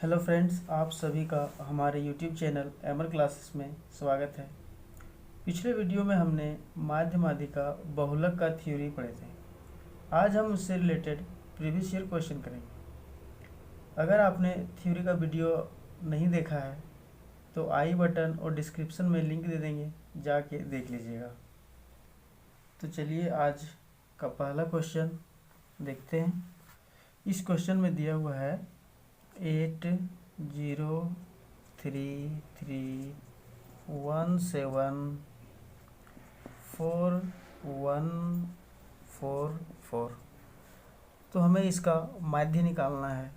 Hello friends, आप सभी का हमारे यूट्यूब चैनल एमर क्लासेस में स्वागत है। पिछले वीडियो में हमने माध्य माध्यिका बहुलक का थ्योरी पढ़े थे। आज हम उससे रिलेटेड प्रीवियस ईयर क्वेश्चन करेंगे। अगर आपने थ्योरी का वीडियो नहीं देखा है तो आई बटन और डिस्क्रिप्शन में लिंक दे देंगे, जाके देख लीजिएगा। तो चलिए आज का पहला क्वेश्चन देखते हैं। इस क्वेश्चन में दिया हुआ है 8033174144। तो हमें इसका माध्य निकालना है।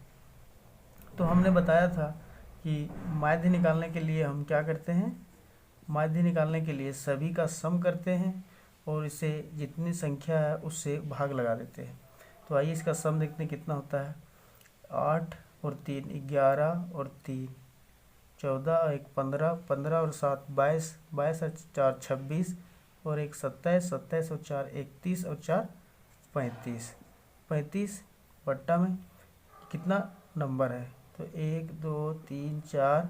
तो हमने बताया था कि माध्य निकालने के लिए हम क्या करते हैं, माध्य निकालने के लिए सभी का सम करते हैं और इसे जितनी संख्या है उससे भाग लगा देते हैं। तो आइए इसका सम देखते हैं कितना होता है। 8 और 3 11 और 3 14 और 1 15 15 और 7 22 22 और 4 26 और 1 27 27 और 4 31 और 4 35 35 बट्टा में कितना नंबर है। तो 1 2 3 4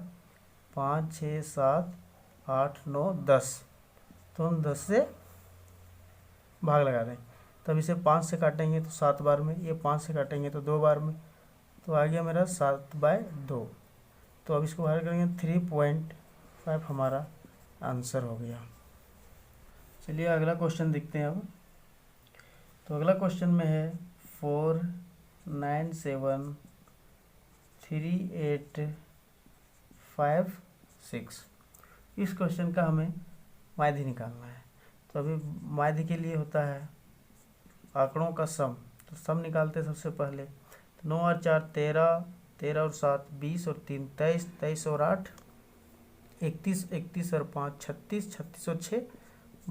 5 6 7 8 9 10। तो हम 10 से भाग लगा दें। तब इसे 5 से काटेंगे तो 7 बार में, ये 5 से काटेंगे तो 2 बार में। तो आ गया मेरा 7/2। तो अब इसको बाहर करेंगे 3.5 हमारा आंसर हो गया। चलिए अगला क्वेश्चन देखते हैं अब। तो अगला क्वेश्चन में है 4973856। इस क्वेश्चन का हमें माध्य निकालना है। तो अभी माध्य के लिए होता है आंकड़ों का सम। तो सम निकालते हैं सबसे पहले। तो 9 और 4 13, 13 और 7 20 और 3 23, 23 और 8 31, 31 और 5 36, 36 और 6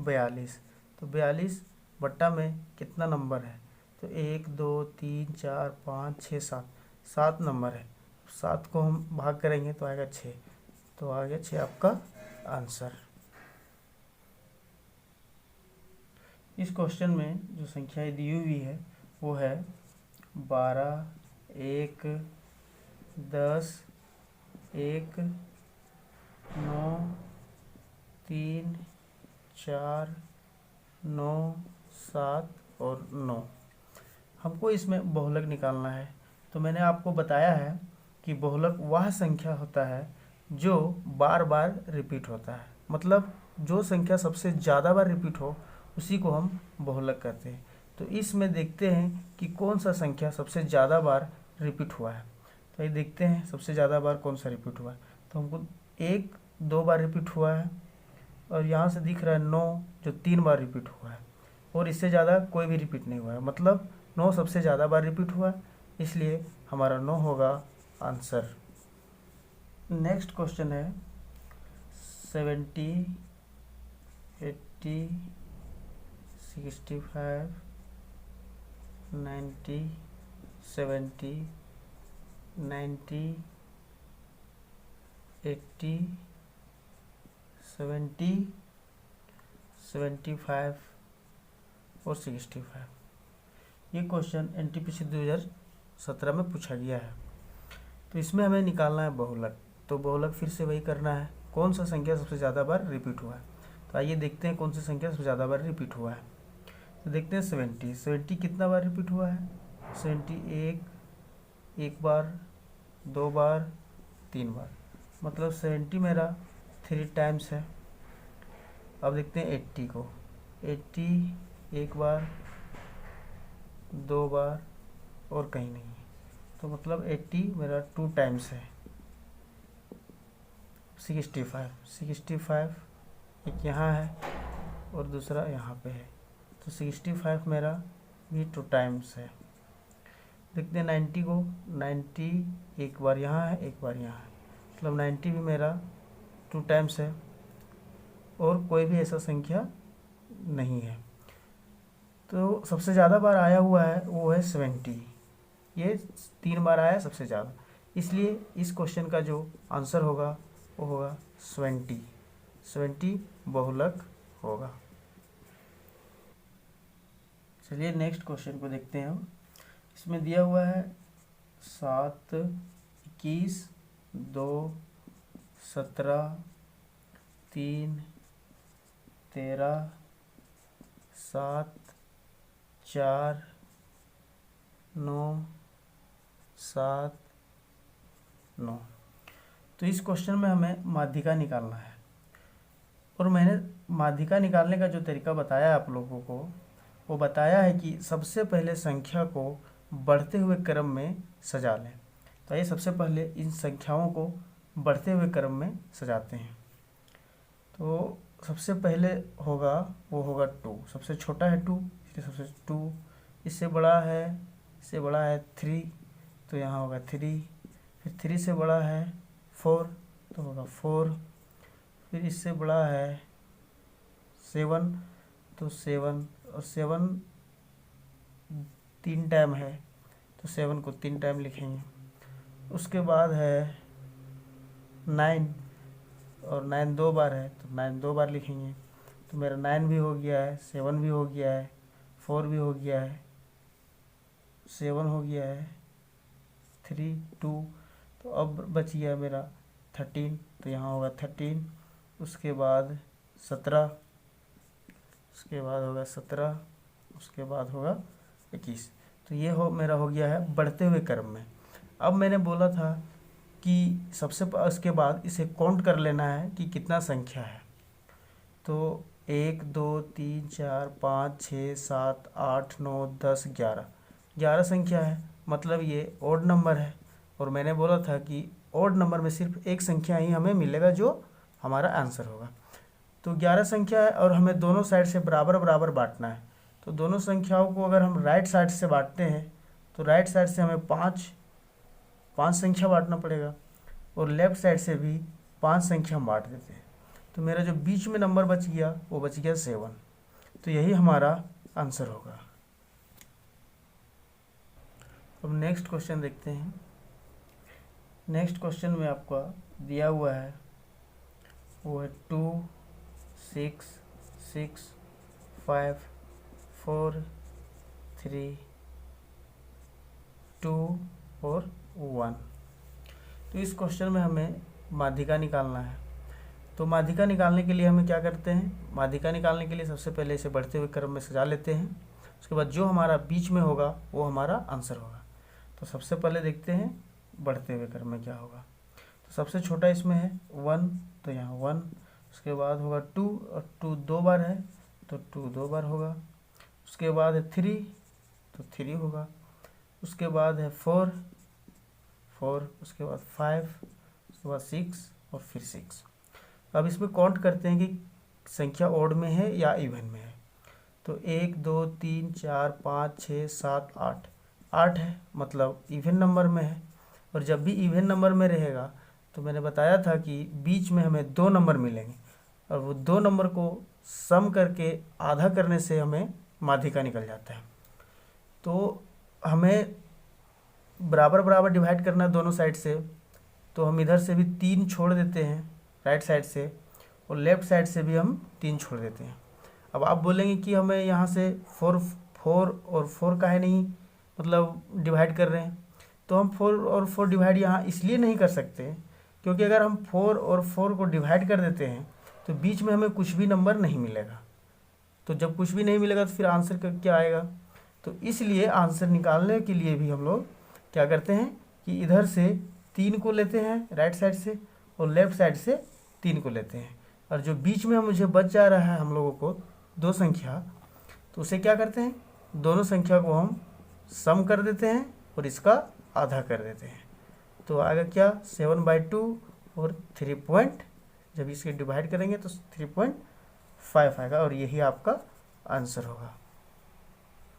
42। तो 42 बट्टा में कितना नंबर है। तो 1 2 3 4 5 6 7 7 नंबर है। 7 को हम भाग करेंगे तो आएगा 6। तो आ गया 6 आपका आंसर। इस क्वेश्चन में जो संख्याएं दी हुई है वो है 12 1 10 1 9 3 4 9 7 और 9। हमको इसमें बहुलक निकालना है। तो मैंने आपको बताया है कि बहुलक वह संख्या होता है जो बार बार रिपीट होता है। मतलब जो संख्या सबसे ज़्यादा बार रिपीट हो उसी को हम बहुलक कहते हैं। तो इसमें देखते हैं कि कौन सा संख्या सबसे ज़्यादा बार रिपीट हुआ है। तो ये देखते हैं सबसे ज़्यादा बार कौन सा रिपीट हुआ है। तो हमको 1 2 बार रिपीट हुआ है और यहाँ से दिख रहा है 9 जो 3 बार रिपीट हुआ है और इससे ज़्यादा कोई भी रिपीट नहीं हुआ है। मतलब 9 सबसे ज़्यादा बार रिपीट हुआ है, इसलिए हमारा 9 होगा आंसर। नेक्स्ट क्वेश्चन है 70 80 65 90 70 90 80 70 75 और 65। ये क्वेश्चन एनटीपीसी 2017 में पूछा गया है। तो इसमें हमें निकालना है बहुलक। तो बहुलक फिर से वही करना है, कौन सा संख्या सबसे ज़्यादा बार रिपीट हुआ है। तो आइए देखते हैं कौन सी संख्या सबसे ज़्यादा बार रिपीट हुआ है। तो देखते हैं 70 70 कितना बार रिपीट हुआ है। 70 एक बार 2 बार 3 बार, मतलब 70 मेरा 3 टाइम्स है। अब देखते हैं 80 को। 80 एक बार 2 बार और कहीं नहीं, तो मतलब 80 मेरा 2 टाइम्स है। 65 एक यहाँ है और दूसरा यहाँ पे है, तो 65 मेरा भी 2 टाइम्स है। देखते हैं 90 को। 90 एक बार यहाँ है एक बार यहाँ है, मतलब 90 भी मेरा 2 टाइम्स है और कोई भी ऐसा संख्या नहीं है। तो सबसे ज़्यादा बार आया हुआ है वो है 70। ये 3 बार आया सबसे ज़्यादा, इसलिए इस क्वेश्चन का जो आंसर होगा वो होगा 70 बहुलक होगा। चलिए नेक्स्ट क्वेश्चन को देखते हैं हम। इसमें दिया हुआ है 7 21 2, 17, 3, 13, 7, 4, 9, 7, 9। तो इस क्वेश्चन में हमें माध्यिका निकालना है, और मैंने माध्यिका निकालने का जो तरीका बताया आप लोगों को, वो बताया है कि सबसे पहले संख्या को बढ़ते हुए क्रम में सजा लें। तो आइए सबसे पहले इन संख्याओं को बढ़ते हुए क्रम में सजाते हैं। तो सबसे पहले होगा वो होगा 2, सबसे छोटा है 2, इसलिए सबसे 2, इससे बड़ा है 3, तो यहाँ होगा 3, फिर 3 से बड़ा है 4, तो होगा 4, फिर इससे बड़ा है 7, तो 7, और 7 3 टाइम है, तो 7 को 3 टाइम लिखेंगे। उसके बाद है 9, और 9 2 बार है, तो 9 2 बार लिखेंगे। तो मेरा 9 भी हो गया है, 7 भी हो गया है, 4 भी हो गया है, 7 हो गया है, 3, 2, तो अब बच गया मेरा 13, तो यहाँ होगा 13। उसके बाद 17, उसके बाद होगा 17, उसके बाद होगा 21। तो ये मेरा हो गया है बढ़ते हुए क्रम में। अब मैंने बोला था कि उसके बाद इसे काउंट कर लेना है कि कितना संख्या है। तो 1 2 3 4 5 6 7 8 9 10 11 संख्या है, मतलब ये ओड नंबर है। और मैंने बोला था कि ओड नंबर में सिर्फ एक संख्या ही हमें मिलेगा जो हमारा आंसर होगा। तो 11 संख्या है, और हमें दोनों साइड से बराबर बराबर बांटना है। तो दोनों संख्याओं को अगर हम राइट साइड से बांटते हैं, तो राइट साइड से हमें 5 संख्या बांटना पड़ेगा, और लेफ्ट साइड से भी 5 संख्या हम बांट देते हैं। तो मेरा जो बीच में नंबर बच गया वो बच गया 7। तो यही हमारा आंसर होगा। अब नेक्स्ट क्वेश्चन देखते हैं। नेक्स्ट क्वेश्चन में आपका दिया हुआ है वो है 2 6 6 5 4 3 2 और 1। तो इस क्वेश्चन में हमें माध्यिका निकालना है। तो माध्यिका निकालने के लिए हमें क्या करते हैं, माध्यिका निकालने के लिए सबसे पहले इसे बढ़ते हुए क्रम में सजा लेते हैं। उसके बाद जो हमारा बीच में होगा वो हमारा आंसर होगा। तो सबसे पहले देखते हैं बढ़ते हुए क्रम में क्या होगा। तो सबसे छोटा इसमें है 1, तो यहाँ 1। उसके बाद होगा 2, और 2 2 बार है, तो 2 2 बार होगा। उसके बाद है 3, तो 3 होगा। उसके बाद है 4, उसके बाद 5, उसके बाद 6 और फिर 6। अब इसमें काउंट करते हैं कि संख्या ओड में है या इवन में है। तो 1 2 3 4 5 6 7 8 है, मतलब इवन नंबर में है। और जब भी इवन नंबर में रहेगा तो मैंने बताया था कि बीच में हमें 2 नंबर मिलेंगे, और वो 2 नंबर को सम करके आधा करने से हमें माध्यिका निकल जाता है। तो हमें बराबर बराबर डिवाइड करना है दोनों साइड से। तो हम इधर से भी 3 छोड़ देते हैं राइट साइड से, और लेफ़्ट साइड से भी हम 3 छोड़ देते हैं। अब आप बोलेंगे कि हमें यहाँ से 4 और 4 काहे नहीं मतलब डिवाइड कर रहे हैं। तो हम 4 और 4 डिवाइड यहाँ इसलिए नहीं कर सकते क्योंकि अगर हम 4 और 4 को डिवाइड कर देते हैं तो बीच में हमें कुछ भी नंबर नहीं मिलेगा। तो जब कुछ भी नहीं मिलेगा तो फिर आंसर क्या आएगा। तो इसलिए आंसर निकालने के लिए भी हम लोग क्या करते हैं कि इधर से 3 को लेते हैं राइट साइड से, और लेफ़्ट साइड से 3 को लेते हैं, और जो बीच में मुझे बच जा रहा है हम लोगों को 2 संख्या, तो उसे क्या करते हैं, दोनों संख्या को हम सम कर देते हैं और इसका आधा कर देते हैं। तो आएगा क्या 7/2 और 3 जब इसके डिवाइड करेंगे तो 3.5 आएगा, और यही आपका आंसर होगा।